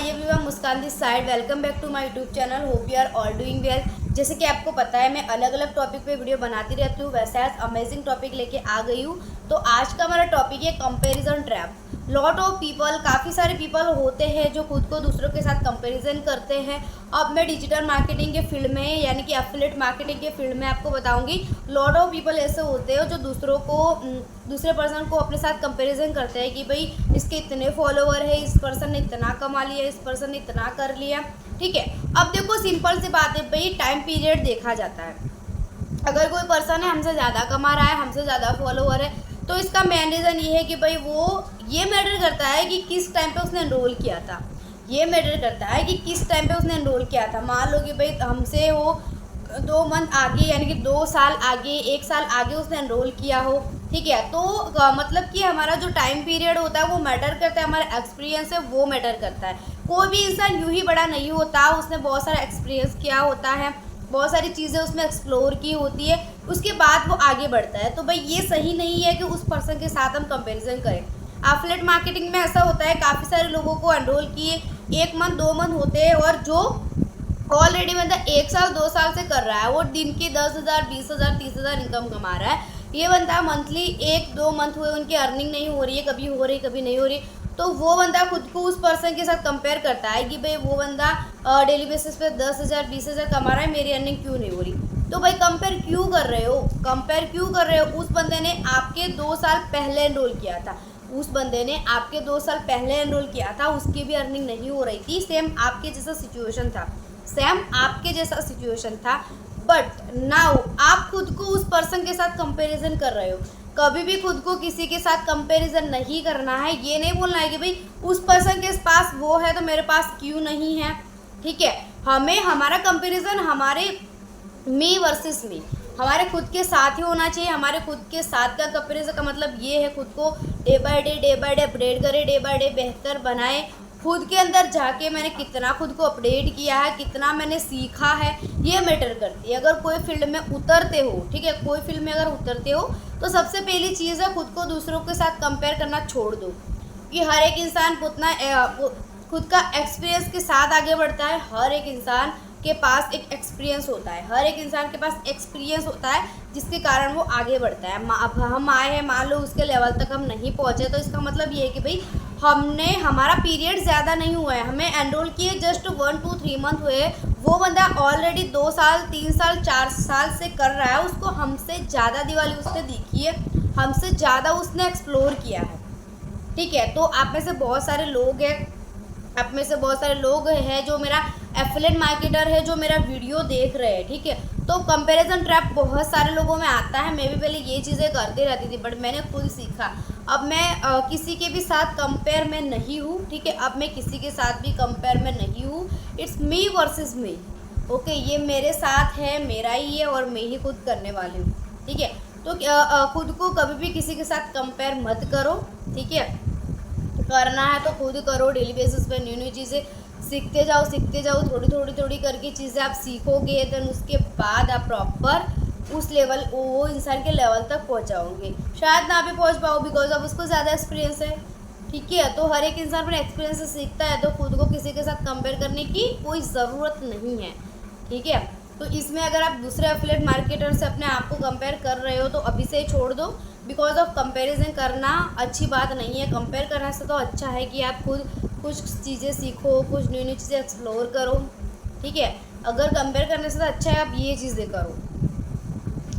Hi everyone, Muskan this side. Welcome back to my YouTube channel. Hope you are all doing well. जैसे कि आपको पता है मैं अलग अलग टॉपिक पे वीडियो बनाती रहती हूँ, वैसे आज अमेजिंग टॉपिक लेके आ गई हूँ। तो आज का हमारा टॉपिक है comparison trap. Lot of people, काफ़ी सारे पीपल होते हैं जो खुद को दूसरों के साथ कंपैरिजन करते हैं। अब मैं डिजिटल मार्केटिंग के फील्ड में यानी कि एफिलिएट मार्केटिंग के फील्ड में आपको बताऊंगी। लॉट ऑफ पीपल ऐसे होते हैं जो दूसरे पर्सन को अपने साथ कंपैरिजन करते हैं कि भाई इसके इतने फॉलोवर है, इस पर्सन ने इतना कमा लिया, इस पर्सन ने इतना कर लिया। ठीक है, अब देखो सिंपल सी बात है भाई, टाइम पीरियड देखा जाता है। अगर कोई पर्सन है हमसे ज़्यादा कमा रहा है, हमसे ज़्यादा फॉलोवर है, तो इसका मेन रीज़न ये है कि भाई वो ये मैटर करता है कि किस टाइम पे उसने एनरोल किया था। ये मैटर करता है कि किस टाइम पे उसने एनरोल किया था। मान लो कि भाई हमसे वो 2 मंथ आगे यानी कि 2 साल आगे, 1 साल आगे उसने एनरोल किया हो। ठीक है, तो मतलब कि हमारा जो टाइम पीरियड होता है वो मैटर करता है, हमारा एक्सपीरियंस है वो मैटर करता है। कोई भी इंसान यूं ही बड़ा नहीं होता, उसने बहुत सारा एक्सपीरियंस किया होता है, बहुत सारी चीज़ें उसमें एक्सप्लोर की होती है, उसके बाद वो आगे बढ़ता है। तो भाई ये सही नहीं है कि उस पर्सन के साथ हम कंपैरिजन करें। एफिलिएट मार्केटिंग में ऐसा होता है, काफ़ी सारे लोगों को एनरोल किए 1 मंथ 2 मंथ होते हैं, और जो ऑलरेडी मतलब 1 साल 2 साल से कर रहा है, वो दिन की 10,000 20,000 30,000 इनकम कमा रहा है। ये बंदा मंथली 1-2 मंथ हुए उनकी अर्निंग नहीं हो रही है, कभी हो रही कभी नहीं हो रही, तो वो बंदा खुद को उस पर्सन के साथ कंपेयर करता है कि भाई वो बंदा डेली बेसिस पे 10,000 20,000 कमा रहा है, मेरी अर्निंग क्यों नहीं हो रही। तो भाई कंपेयर क्यों कर रहे हो? कंपेयर क्यों कर रहे हो? उस बंदे ने आपके 2 साल पहले एनरोल किया था, उस बंदे ने आपके 2 साल पहले एनरोल किया था, उसकी भी अर्निंग नहीं हो रही थी, सेम आपके जैसा सिचुएशन था, सेम आपके जैसा सिचुएशन था। बट नाउ आप खुद को उस पर्सन के साथ कंपैरिजन कर रहे हो। कभी भी खुद को किसी के साथ कंपैरिजन नहीं करना है। ये नहीं बोलना है कि भाई उस पर्सन के पास वो है तो मेरे पास क्यों नहीं है। ठीक है, हमें हमारा कंपैरिजन हमारे मी वर्सेस मी, हमारे खुद के साथ ही होना चाहिए। हमारे खुद के साथ का कंपैरिजन का मतलब ये है खुद को डे बाय डे अपडेट करें, डे बाय डे बेहतर बनाएं। खुद के अंदर जाके मैंने कितना खुद को अपडेट किया है, कितना मैंने सीखा है, ये मैटर करती है। अगर कोई फील्ड में उतरते हो, ठीक है, कोई फील्ड में अगर उतरते हो तो सबसे पहली चीज़ है खुद को दूसरों के साथ कंपेयर करना छोड़ दो। कि हर एक इंसान खुद का एक्सपीरियंस के साथ आगे बढ़ता है। हर एक इंसान के पास एक एक्सपीरियंस होता है, हर एक इंसान के पास एक्सपीरियंस होता है जिसके कारण वो आगे बढ़ता है। अब हम आए हैं, मान लो उसके लेवल तक हम नहीं पहुँचे, तो इसका मतलब ये है कि भाई हमारा पीरियड ज़्यादा नहीं हुआ है, हमें एनरोल किए जस्ट 1 to 3 मंथ हुए। वो बंदा ऑलरेडी 2 साल 3 साल 4 साल से कर रहा है, उसको हमसे ज़्यादा दिवाली उसने दिखी है, हमसे ज़्यादा उसने एक्सप्लोर किया है। ठीक है, तो आप में से बहुत सारे लोग हैं जो मेरा एफिलिएट मार्केटर है, जो मेरा वीडियो देख रहे हैं। ठीक है, तो कंपैरिजन ट्रैप बहुत सारे लोगों में आता है। मैं भी पहले ये चीज़ें करती रहती थी, बट मैंने खुद सीखा। अब मैं किसी के भी साथ कंपेयर में नहीं हूँ। ठीक है, अब मैं किसी के साथ भी कंपेयर में नहीं हूँ। It's me versus me. Okay, ये मेरे साथ है, मेरा ही है, और मैं ही खुद करने वाली हूँ। ठीक है, तो खुद को कभी भी किसी के साथ कंपेयर मत करो। ठीक है, करना है तो खुद करो, डेली बेसिस पे न्यू चीज़ें सीखते जाओ, थोड़ी करके चीज़ें आप सीखोगे, देन उसके बाद आप प्रॉपर उस लेवल, वो इंसान के लेवल तक पहुंचाओगे। शायद ना भी पहुंच पाओ बिकॉज अब उसको ज़्यादा एक्सपीरियंस है। ठीक है, तो हर एक इंसान अपने एक्सपीरियंस से सीखता है, तो खुद को किसी के साथ कंपेयर करने की कोई ज़रूरत नहीं है। ठीक है, तो इसमें अगर आप दूसरे एफिलिएट मार्केटर से अपने आप को कंपेयर कर रहे हो तो अभी से ही छोड़ दो, बिकॉज ऑफ कंपैरिजन करना अच्छी बात नहीं है। कंपेयर करने से तो अच्छा है कि आप खुद कुछ चीज़ें सीखो, कुछ न्यू चीज़ें एक्सप्लोर करो। ठीक है, अगर कंपेयर करने से तो अच्छा है आप ये चीज़ें करो।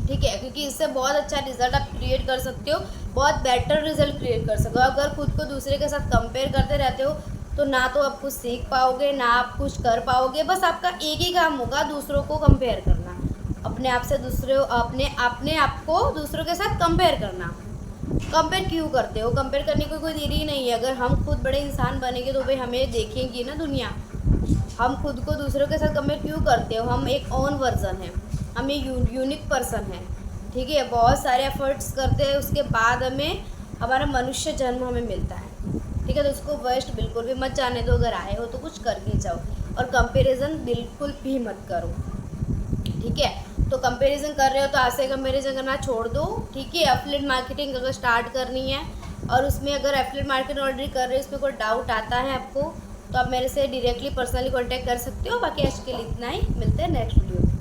ठीक है, क्योंकि इससे बहुत अच्छा रिजल्ट आप क्रिएट कर सकते हो, बहुत बेटर रिजल्ट क्रिएट कर सकते हो। अगर खुद को दूसरे के साथ कंपेयर करते रहते हो तो ना तो आप कुछ सीख पाओगे, ना आप कुछ कर पाओगे। बस आपका एक ही काम होगा, दूसरों को कंपेयर करना, अपने आप से अपने आप को दूसरों के साथ कंपेयर करना। कंपेयर क्यों करते हो? कंपेयर करने की कोई देरी ही नहीं है। अगर हम खुद बड़े इंसान बनेंगे तो भाई हमें देखेंगी ना दुनिया। हम खुद को दूसरों के साथ कंपेयर क्यों करते हो? हम एक ओन वर्जन है, हम एक यूनिक पर्सन है। ठीक है, बहुत सारे एफर्ट्स करते हैं, उसके बाद हमारा मनुष्य जन्म हमें मिलता है। ठीक है, तो उसको वेस्ट बिल्कुल भी मत जाने दो। अगर आए हो तो कुछ करके जाओ, और कंपैरिजन बिल्कुल भी मत करो। ठीक है, तो कंपैरिजन कर रहे हो तो आज से कंपैरिजन करना छोड़ दो। ठीक है, एफिलिएट मार्केटिंग अगर स्टार्ट करनी है, और उसमें अगर एफिलिएट मार्केटिंग ऑलरेडी कर रहे हो, इसमें कोई डाउट आता है आपको तो आप मेरे से डायरेक्टली पर्सनली कॉन्टैक्ट कर सकते हो। बाकी आज के लिए इतना ही, मिलते हैं नेक्स्ट वीडियो में।